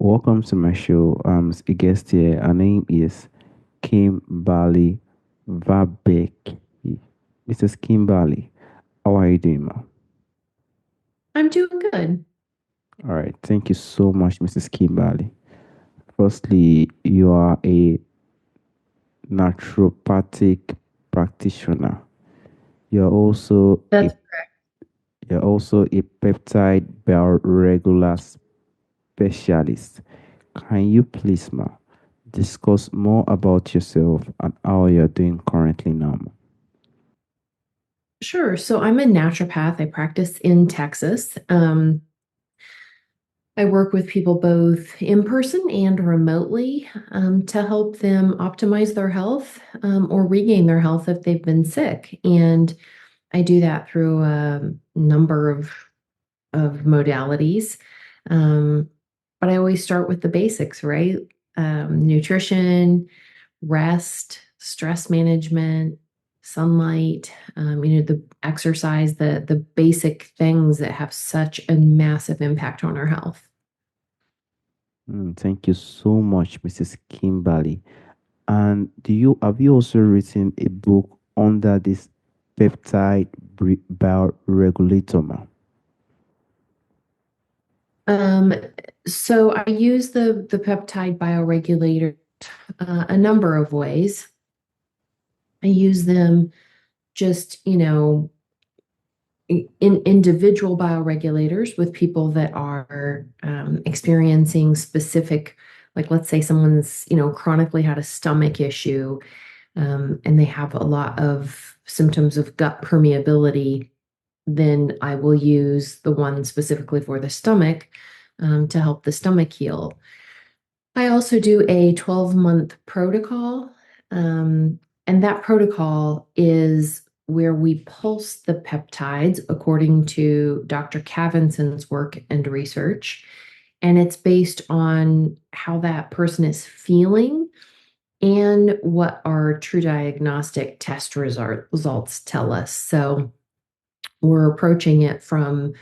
Welcome to my show. A guest here. Her name is Kimberly Verbeke. Mrs. Kimberly, how are you doing, ma? I'm doing good. All right. Thank you so much, Mrs. Kimberly. Firstly, you are a naturopathic practitioner. You're also a That's you're also a peptide bioregular specialist. Can you please, ma, discuss more about yourself and how you're doing currently now? sure. So I'm a naturopath. I practice in Texas. I work with people both in person and remotely to help them optimize their health or regain their health if they've been sick. And I do that through a number of modalities. Um, but I always start with the basics, right? Nutrition, rest, stress management, sunlight, the exercise, the basic things that have such a massive impact on our health. Thank you so much, Mrs. Kimberly. And do you have you also written a book under this peptide bioregulator, ma'am? Um, so I use the peptide bioregulator a number of ways. I use them just, in individual bioregulators with people that are experiencing specific, like let's say someone's, chronically had a stomach issue, and they have a lot of symptoms of gut permeability, then I will use the one specifically for the stomach to help the stomach heal. I also do a 12-month protocol. Um, and that protocol is where we pulse the peptides according to Dr. Cavinson's work and research. And it's based on how that person is feeling and what our true diagnostic test results tell us. So we're approaching it from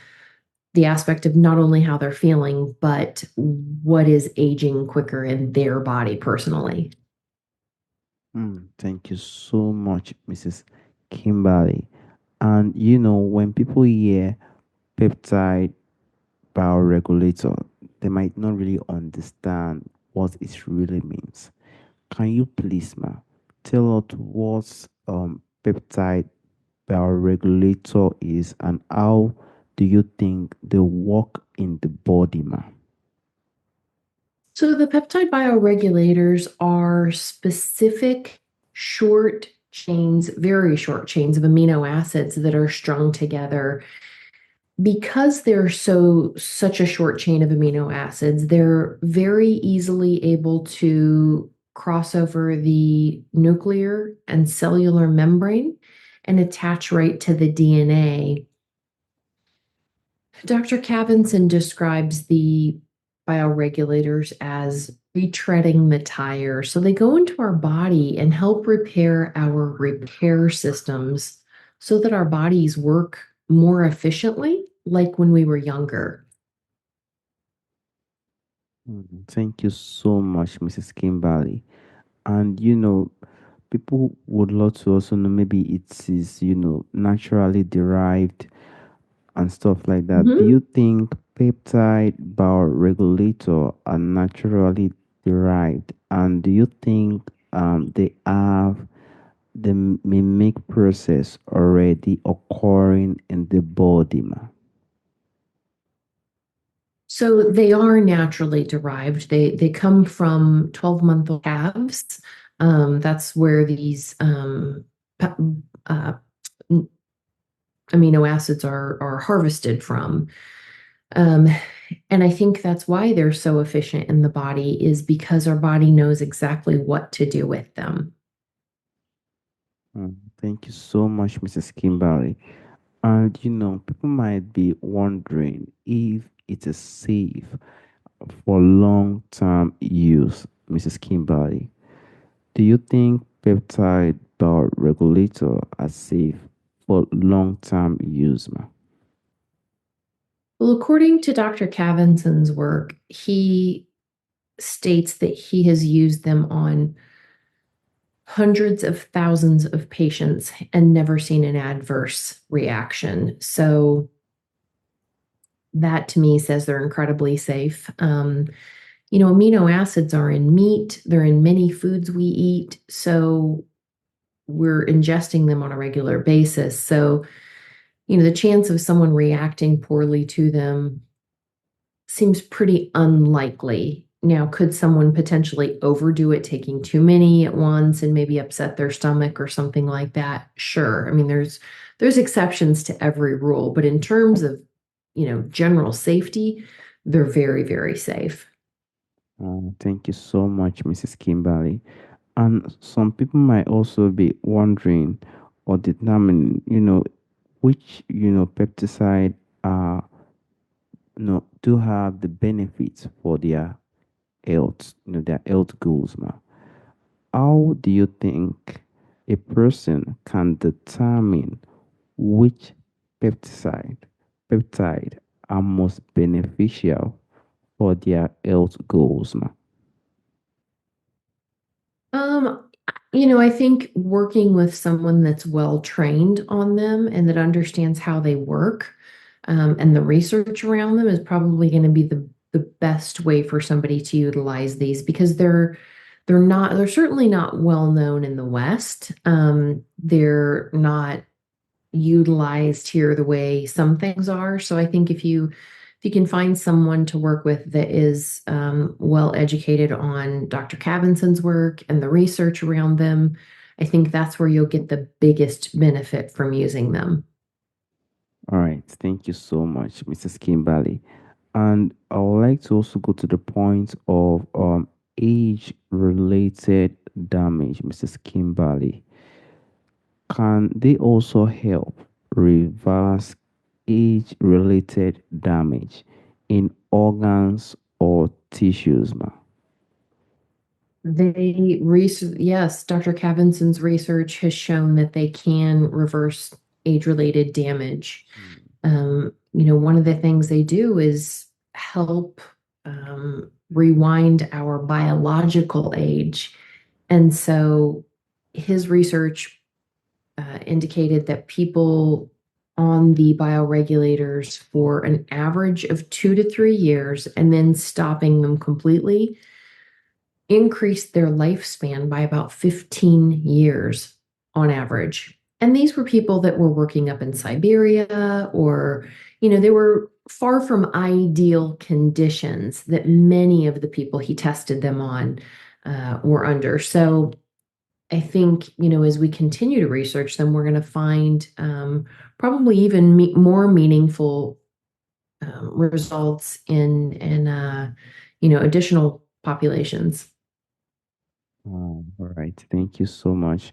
the aspect of not only how they're feeling, but what is aging quicker in their body personally. Thank you so much, Mrs. Kimberly. And when people hear peptide bioregulator, they might not really understand what it really means. Can you please, ma, tell us what peptide bioregulator is and how do you think they work in the body, ma? So the peptide bioregulators are specific short chains, very short chains of amino acids that are strung together. Because they're such a short chain of amino acids, they're very easily able to cross over the nuclear and cellular membrane and attach right to the DNA. Dr. Cavinson describes the bioregulators as retreading the tire. So they go into our body and help repair our repair systems so that our bodies work more efficiently, like when we were younger. Thank you so much, Mrs. Kimberly. And people would love to also know maybe it is, naturally derived and stuff like that. Do Mhm. you think peptide bioregulator are naturally derived? And do you think they have the mimic process already occurring in the body, ma? So they are naturally derived. They come from 12-month-old calves. That's where these pe- uh, amino acids are harvested from. Um, and I think that's why they're so efficient in the body is because our body knows exactly what to do with them. Thank you so much, Mrs. Kimberly. And people might be wondering if it is safe for long-term use, Mrs. Kimberly. Do you think peptide regulator are safe for long-term use, ma? Well, according to Dr. Cavinson's work, he states that he has used them on hundreds of thousands of patients and never seen an adverse reaction. So that to me says they're incredibly safe. Amino acids are in meat, they're in many foods we eat. So we're ingesting them on a regular basis. So, the chance of someone reacting poorly to them seems pretty unlikely. Now, could someone potentially overdo it, taking too many at once and maybe upset their stomach or something like that? Sure. I mean, there's exceptions to every rule, but in terms of, general safety, they're very, very safe. Thank you so much, Mrs. Kimberly. And some people might also be wondering or determining, which, pesticide do have the benefits for their health, their health goals, ma. How do you think a person can determine which pesticide peptide are most beneficial for their health goals, ma? Um, I think working with someone that's well trained on them and that understands how they work, and the research around them is probably going to be the best way for somebody to utilize these because they're certainly not well known in the West. They're not utilized here the way some things are. So I think if you can find someone to work with that is well educated on Dr. Cavinson's work and the research around them, I think that's where you'll get the biggest benefit from using them. All right, thank you so much, Mrs. Kimberly. And I would like to also go to the point of age-related damage, Mrs. Kimberly. Can they also help reverse age-related damage in organs or tissues, ma? Yes, Dr. Cavinson's research has shown that they can reverse age-related damage. Mm. One of the things they do is help rewind our biological age. And so his research indicated that people on the bioregulators for an average of 2 to 3 years and then stopping them completely increased their lifespan by about 15 years on average. And these were people that were working up in Siberia or, they were far from ideal conditions that many of the people he tested them on were under. So I think, as we continue to research them, we're going to find probably even more meaningful results in additional populations. All right, thank you so much.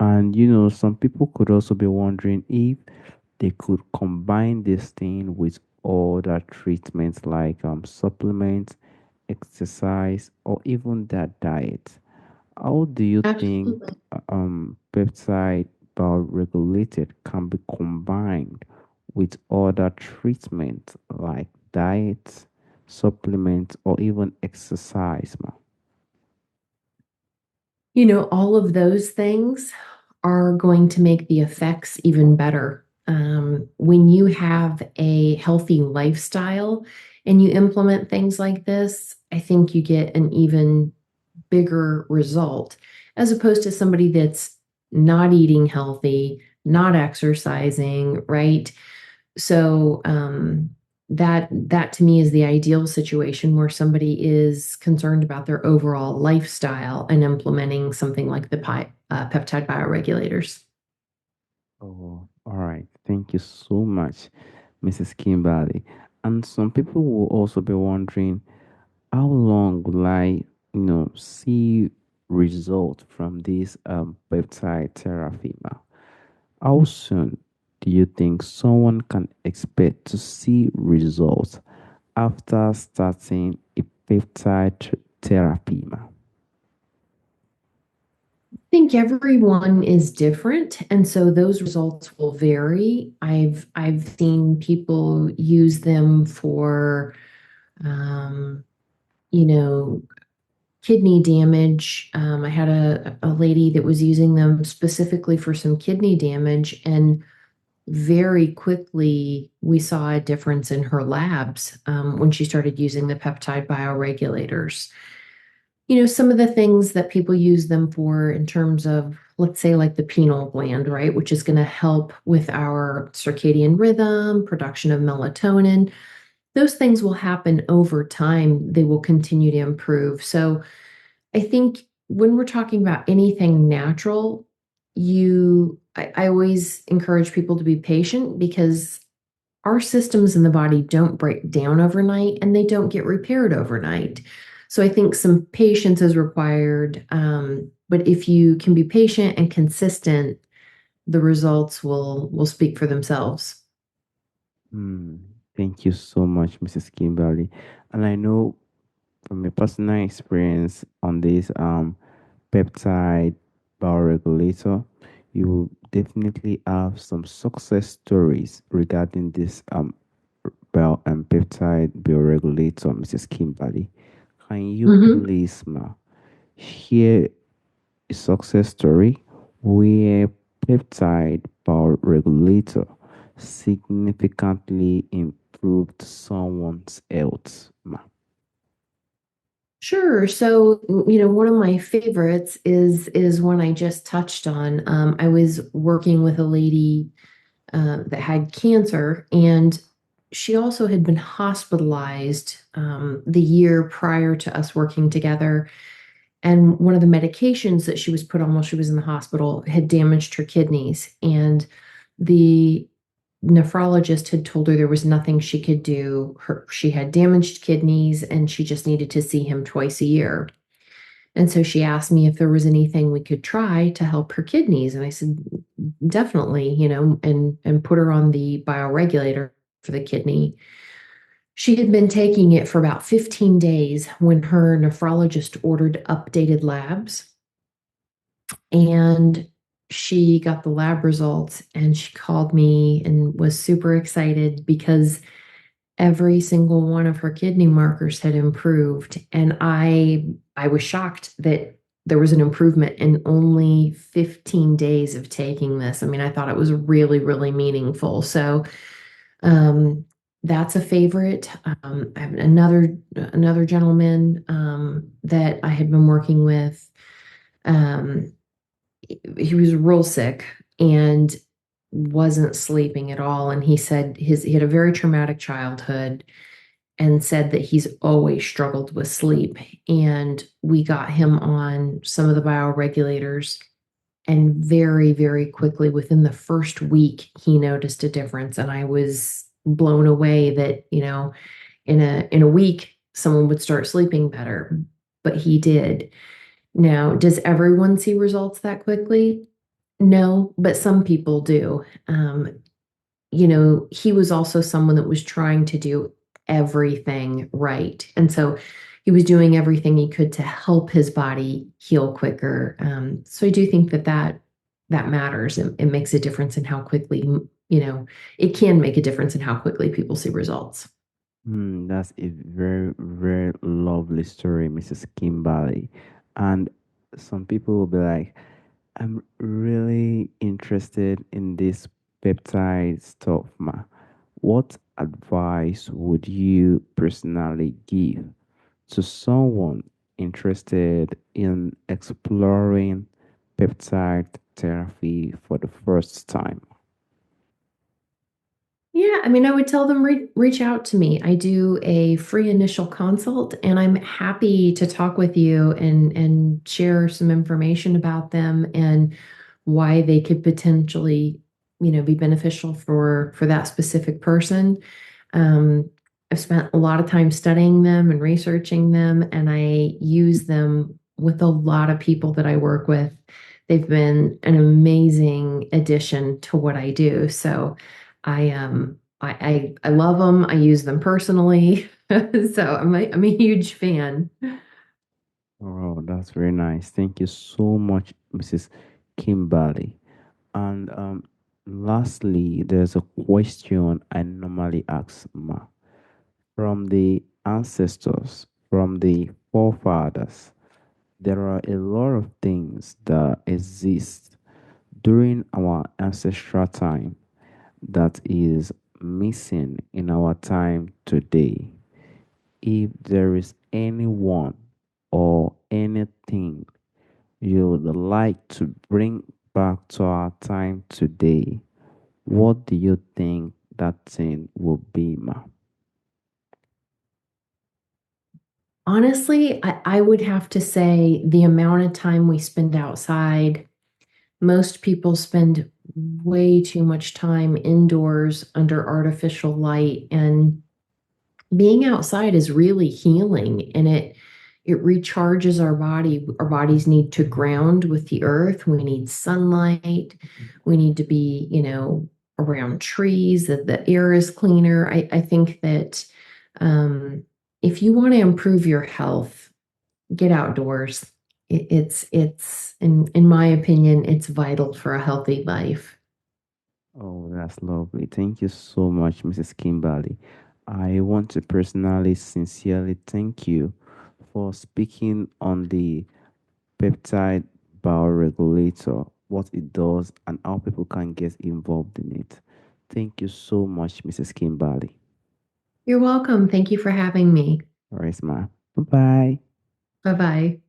And some people could also be wondering if they could combine this thing with other treatments like supplements, exercise, or even their diet. How do you think Absolutely. peptide bioregulated can be combined with other treatments like diet, supplements, or even exercise, ma? All of those things are going to make the effects even better. When you have a healthy lifestyle and you implement things like this, I think you get an even bigger result as opposed to somebody that's not eating healthy, not exercising, right? So that to me is the ideal situation where somebody is concerned about their overall lifestyle and implementing something like the peptide bioregulators. Oh, all right. Thank you so much, Mrs. Kimberly. And some people will also be wondering, how long will I, see result from this peptide therapy, ma? How soon do you think someone can expect to see results after starting a therapy, ma? Think everyone is different, and so those results will vary. I've seen people use them for um, kidney damage. I had a lady that was using them specifically for some kidney damage, and very quickly we saw a difference in her labs when she started using the peptide bioregulators. Some of the things that people use them for in terms of, let's say, like the pineal gland, right, which is going to help with our circadian rhythm, production of melatonin. Those things will happen over time. They will continue to improve. So I think when we're talking about anything natural, I always encourage people to be patient because our systems in the body don't break down overnight and they don't get repaired overnight. So I think some patience is required. But if you can be patient and consistent, the results will speak for themselves. Hmm. Thank you so much, Mrs. Kimberly. And I know from your personal experience on this peptide bioregulator, you will definitely have some success stories regarding this peptide bioregulator, Mrs. Kimberly. Can you Mhm. please, share a success story where peptide bioregulator significantly improved someone's health, ma? Sure. So, one of my favorites is one I just touched on. I was working with a lady that had cancer, and she also had been hospitalized the year prior to us working together. And one of the medications that she was put on while she was in the hospital had damaged her kidneys. And the nephrologist had told her there was nothing she could do. She had damaged kidneys and she just needed to see him twice a year. And so she asked me if there was anything we could try to help her kidneys. And I said, definitely, and put her on the bioregulator for the kidney. She had been taking it for about 15 days when her nephrologist ordered updated labs. And she got the lab results and she called me and was super excited because every single one of her kidney markers had improved. And I was shocked that there was an improvement in only 15 days of taking this. I mean, I thought it was really, really meaningful. So um, that's a favorite. I have another gentleman that I had been working with. Um, he was real sick and wasn't sleeping at all. And he said he had a very traumatic childhood and said that he's always struggled with sleep. And we got him on some of the bioregulators. And very, very quickly, within the first week, he noticed a difference. And I was blown away that, in a week, someone would start sleeping better. But he did. Now, does everyone see results that quickly? No, but some people do. He was also someone that was trying to do everything right. And so he was doing everything he could to help his body heal quicker. So I do think that matters. It makes a difference in how quickly, it can make a difference in how quickly people see results. Hmm, that's a very, very lovely story, Mrs. Kimberly. And some people will be like, I'm really interested in this peptide stuff, ma. What advice would you personally give to someone interested in exploring peptide therapy for the first time? Yeah, I mean, I would tell them reach out to me. I do a free initial consult, and I'm happy to talk with you and share some information about them and why they could potentially, be beneficial for that specific person. Um, I've spent a lot of time studying them and researching them, and I use them with a lot of people that I work with. They've been an amazing addition to what I do. So I love them. I use them personally. So I'm a huge fan. Oh, that's very nice. Thank you so much, Mrs. Kimberly. And lastly, there's a question I normally ask, from the ancestors, from the forefathers. There are a lot of things that exist during our ancestral time that is missing in our time today. If there is anyone or anything you would like to bring back to our time today, what do you think that thing will be, ma? Honestly, I would have to say the amount of time we spend outside. Most people spend way too much time indoors under artificial light, and being outside is really healing, and it recharges our body. Our bodies need to ground with the earth. We need sunlight. We need to be, around trees. That the air is cleaner. I think that um, if you want to improve your health, get outdoors. It's in my opinion, it's vital for a healthy life. Oh, that's lovely. Thank you so much, Mrs. Kimberly. I want to personally, sincerely thank you for speaking on the peptide bioregulator, what it does, and how people can get involved in it. Thank you so much, Mrs. Kimberly. You're welcome. Thank you for having me. All right, ma. Bye bye. Bye bye.